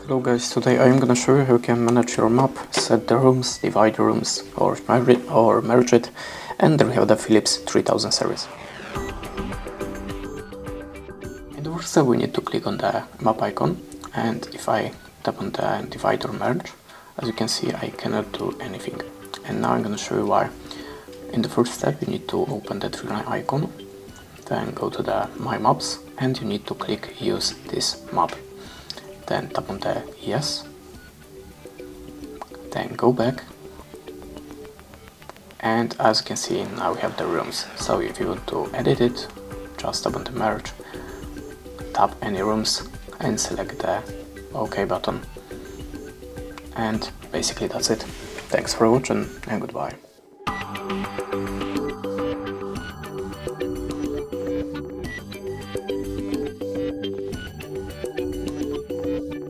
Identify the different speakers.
Speaker 1: Hello guys, today I'm gonna show you how you can manage your map, set the rooms, divide the rooms, or merge it, and there we have the Philips 3000 series. In the first step we need to click on the map icon, and if I tap on the divide or merge, as you can see I cannot do anything. And now I'm gonna show you why. In the first step you need to open the three line icon, then go to the My Maps, and you need to click Use this map. Then tap on the Yes, then go back, and as you can see now we have the rooms. So if you want to edit it, just tap on the merge, tap any rooms and select the OK button. And basically that's it. Thanks for watching and goodbye.